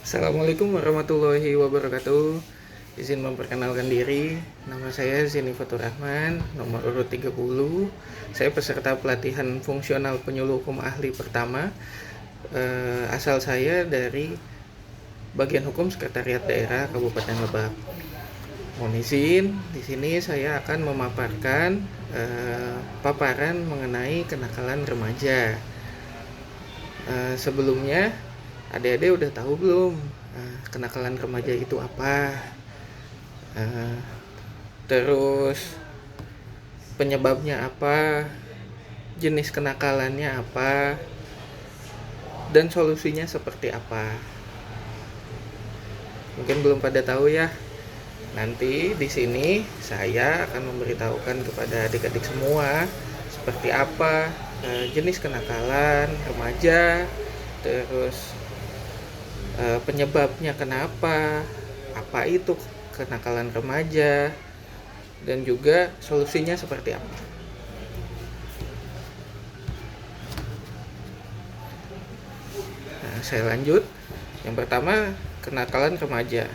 Assalamualaikum warahmatullahi wabarakatuh. Izin memperkenalkan diri. Nama saya Zeni Fatur Rahman, nomor urut 30. Saya peserta pelatihan fungsional penyuluh hukum ahli pertama. Asal saya dari Bagian Hukum Sekretariat Daerah Kabupaten Lebak. Mohon izin, di sini saya akan memaparkan paparan mengenai kenakalan remaja. Sebelumnya, adik-adik udah tahu belum kenakalan remaja itu apa? Terus penyebabnya apa? Jenis kenakalannya apa? Dan solusinya seperti apa? Mungkin belum pada tahu ya. Nanti di sini saya akan memberitahukan kepada adik-adik semua seperti apa jenis kenakalan remaja, terus penyebabnya kenapa, apa itu kenakalan remaja, dan juga solusinya seperti apa. Nah, saya lanjut. Yang pertama, kenakalan remaja.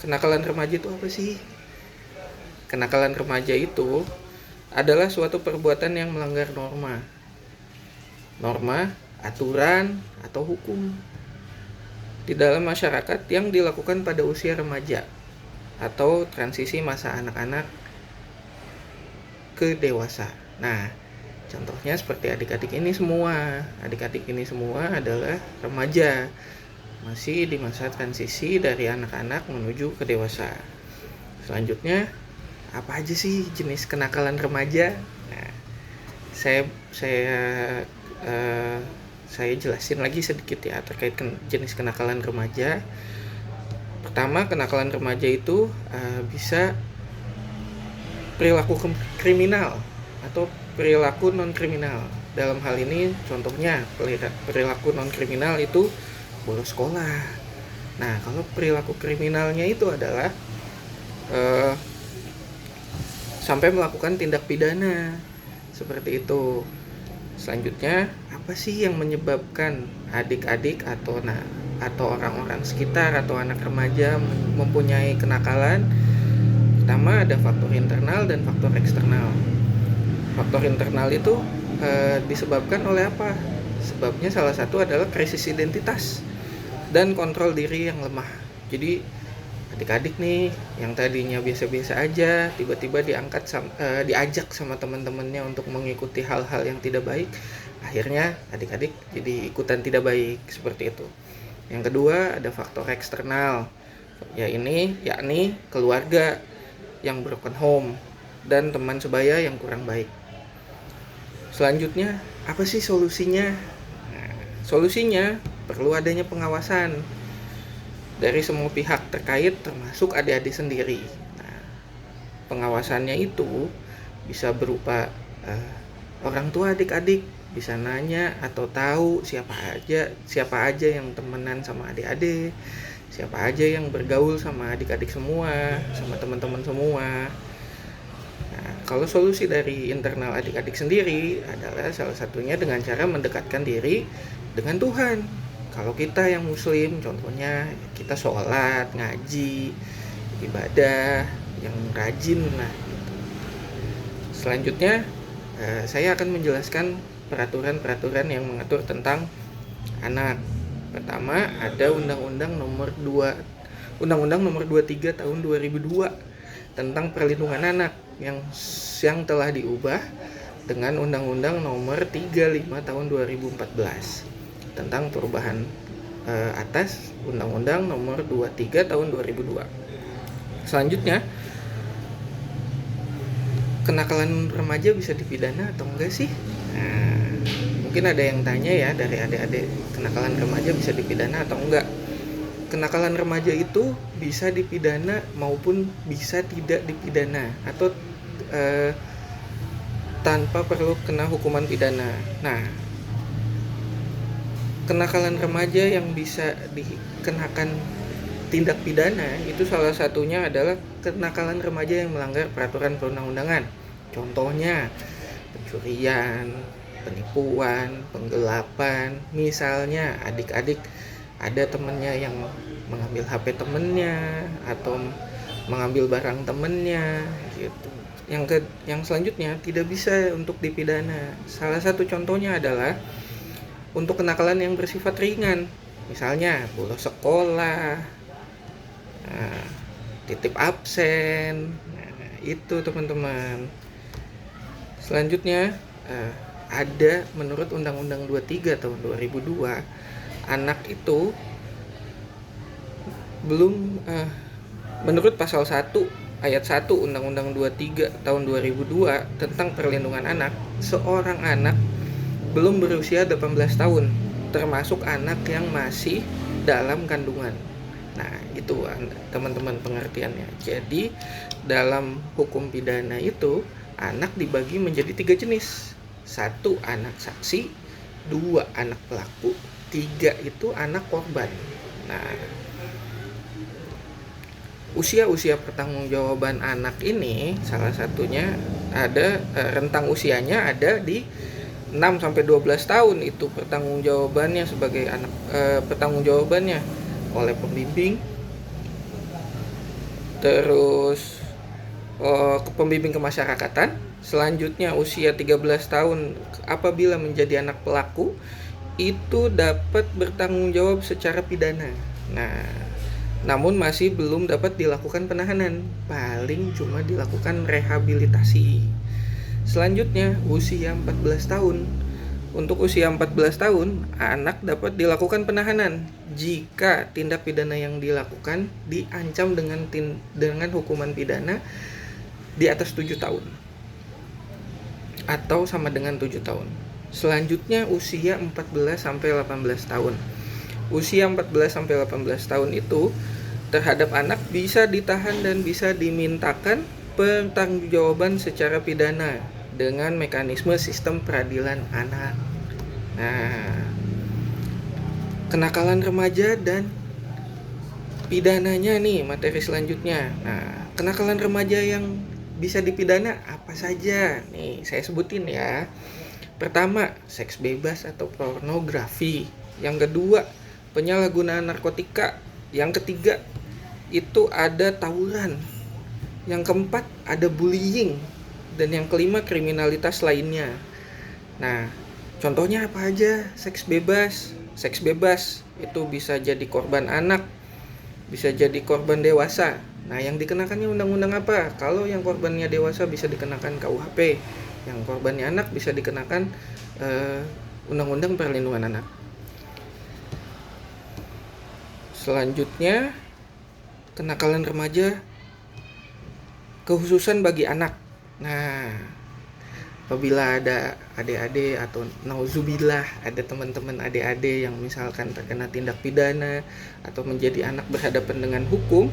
Kenakalan remaja itu apa sih? Kenakalan remaja itu adalah suatu perbuatan yang melanggar norma, aturan, atau hukum di dalam masyarakat yang dilakukan pada usia remaja atau transisi masa anak-anak ke dewasa. Nah, contohnya seperti adik-adik ini semua. Adik-adik ini semua adalah remaja, masih di masa transisi dari anak-anak menuju ke dewasa. Selanjutnya, apa aja sih jenis kenakalan remaja? Nah, saya jelasin lagi sedikit ya terkait jenis kenakalan remaja. Pertama, kenakalan remaja itu bisa perilaku kriminal atau perilaku non kriminal. Dalam hal ini contohnya perilaku non kriminal itu bolos sekolah. Nah, kalau perilaku kriminalnya itu adalah sampai melakukan tindak pidana seperti itu. Selanjutnya, apa sih yang menyebabkan adik-adik atau orang-orang sekitar atau anak remaja mempunyai kenakalan? Pertama, ada faktor internal dan faktor eksternal. Faktor internal itu disebabkan oleh apa? Sebabnya salah satu adalah krisis identitas dan kontrol diri yang lemah. Jadi adik-adik nih yang tadinya biasa-biasa aja, tiba-tiba diajak sama teman-temannya untuk mengikuti hal-hal yang tidak baik, akhirnya adik-adik jadi ikutan tidak baik seperti itu. Yang kedua, ada faktor eksternal, yakni keluarga yang broken home dan teman sebaya yang kurang baik. Selanjutnya, apa sih solusinya? Nah, solusinya perlu adanya pengawasan dari semua pihak terkait termasuk adik-adik sendiri. Nah, pengawasannya itu bisa berupa orang tua adik-adik bisa nanya atau tahu siapa aja yang temenan sama adik-adik, siapa aja yang bergaul sama adik-adik semua, sama teman-teman semua. Nah, kalau solusi dari internal adik-adik sendiri adalah salah satunya dengan cara mendekatkan diri dengan Tuhan. Kalau kita yang muslim, contohnya kita sholat, ngaji, ibadah, yang rajin lah gitu. Selanjutnya, saya akan menjelaskan peraturan-peraturan yang mengatur tentang anak. Pertama, ada Undang-Undang Nomor 23 Tahun 2002 tentang perlindungan anak yang telah diubah dengan Undang-Undang Nomor 35 Tahun 2014 tentang perubahan atas Undang-Undang Nomor 23 Tahun 2002. Selanjutnya, kenakalan remaja bisa dipidana atau enggak sih? Nah, mungkin ada yang tanya ya dari adik-adik, kenakalan remaja bisa dipidana atau enggak? Kenakalan remaja itu bisa dipidana maupun bisa tidak dipidana atau tanpa perlu kena hukuman pidana. Nah, kenakalan remaja yang bisa dikenakan tindak pidana itu salah satunya adalah kenakalan remaja yang melanggar peraturan perundang-undangan. Contohnya pencurian, penipuan, penggelapan. Misalnya adik-adik ada temennya yang mengambil HP temennya atau mengambil barang temennya gitu. Yang selanjutnya tidak bisa untuk dipidana. Salah satu contohnya adalah untuk kenakalan yang bersifat ringan, misalnya bolos sekolah, titip absen. Nah, itu teman-teman. Selanjutnya ada menurut Undang-Undang 23 tahun 2002, anak itu belum menurut pasal 1 ayat 1 Undang-Undang 23 tahun 2002 tentang perlindungan anak, seorang anak belum berusia 18 tahun, termasuk anak yang masih dalam kandungan. Nah, itu teman-teman pengertiannya. Jadi, dalam hukum pidana itu, anak dibagi menjadi 3 jenis. 1 anak saksi, 2 anak pelaku, 3 itu anak korban. Nah, usia pertanggungjawaban anak ini salah satunya ada rentang usianya ada di 6 sampai 12 tahun. Itu pertanggungjawabannya sebagai anak, pertanggungjawabannya oleh pembimbing, terus pembimbing kemasyarakatan. Selanjutnya usia 13 tahun apabila menjadi anak pelaku itu dapat bertanggung jawab secara pidana. Nah, namun masih belum dapat dilakukan penahanan, paling cuma dilakukan rehabilitasi. Selanjutnya usia 14 tahun. Untuk usia 14 tahun, anak dapat dilakukan penahanan jika tindak pidana yang dilakukan diancam dengan hukuman pidana di atas 7 tahun atau sama dengan 7 tahun. Selanjutnya usia 14 sampai 18 tahun. Usia 14 sampai 18 tahun itu terhadap anak bisa ditahan dan bisa dimintakan pertanggungjawaban secara pidana dengan mekanisme sistem peradilan anak. Nah, kenakalan remaja dan pidananya nih materi selanjutnya. Nah, kenakalan remaja yang bisa dipidana apa saja? Nih, saya sebutin ya. Pertama, seks bebas atau pornografi. Yang kedua, penyalahgunaan narkotika. Yang ketiga, itu ada tawuran. Yang keempat, ada bullying. Dan yang kelima, kriminalitas lainnya. Nah, contohnya apa aja? Seks bebas. Seks bebas itu bisa jadi korban anak, bisa jadi korban dewasa. Nah, yang dikenakannya undang-undang apa? Kalau yang korbannya dewasa bisa dikenakan KUHP, yang korbannya anak bisa dikenakan Undang-Undang Perlindungan Anak. Selanjutnya, kenakalan remaja kekhususan bagi anak. Nah, apabila ada adik-adik atau nauzubillah ada teman-teman adik-adik yang misalkan terkena tindak pidana atau menjadi anak berhadapan dengan hukum,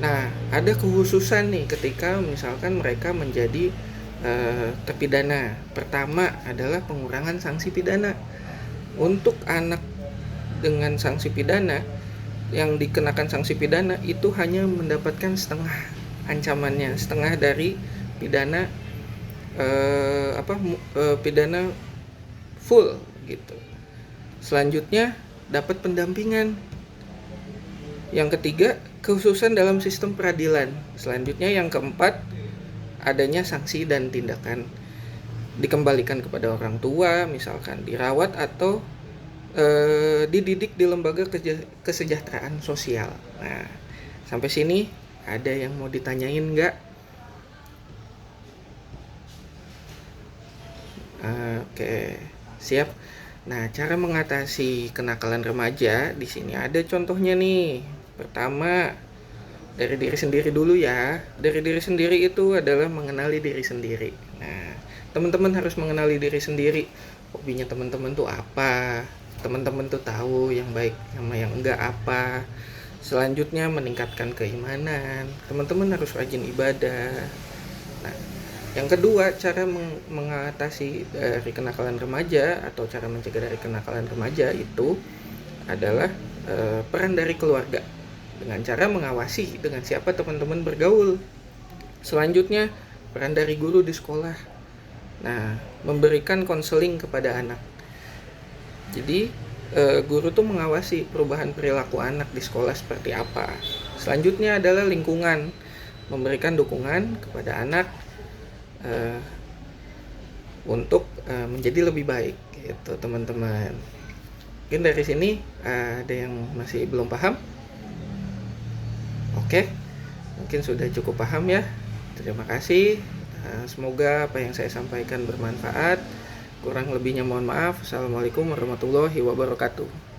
nah ada kekhususan nih ketika misalkan mereka menjadi terpidana. Pertama adalah pengurangan sanksi pidana. Untuk anak dengan sanksi pidana yang dikenakan sanksi pidana itu hanya mendapatkan setengah ancamannya, setengah dari pidana pidana full gitu. Selanjutnya dapat pendampingan. Yang ketiga, kekhususan dalam sistem peradilan. Selanjutnya yang keempat, adanya sanksi dan tindakan dikembalikan kepada orang tua, misalkan dirawat atau dididik di lembaga kesejahteraan sosial. Nah, sampai sini ada yang mau ditanyain nggak? Oke, siap. Nah, cara mengatasi kenakalan remaja di sini ada contohnya nih. Pertama, dari diri sendiri dulu ya. Dari diri sendiri itu adalah mengenali diri sendiri. Nah, teman-teman harus mengenali diri sendiri. Hobinya teman-teman tuh apa? Teman-teman tuh tahu yang baik sama yang enggak apa. Selanjutnya meningkatkan keimanan. Teman-teman harus rajin ibadah. Nah, yang kedua, cara mengatasi dari kenakalan remaja atau cara mencegah dari kenakalan remaja itu adalah peran dari keluarga dengan cara mengawasi dengan siapa teman-teman bergaul. Selanjutnya, peran dari guru di sekolah. Nah, memberikan konseling kepada anak. Jadi, guru tuh mengawasi perubahan perilaku anak di sekolah seperti apa. Selanjutnya adalah lingkungan, memberikan dukungan kepada anak untuk menjadi lebih baik gitu teman-teman. Mungkin dari sini ada yang masih belum paham. Oke, mungkin sudah cukup paham ya. Terima kasih. Semoga apa yang saya sampaikan bermanfaat. Kurang lebihnya mohon maaf. Assalamualaikum warahmatullahi wabarakatuh.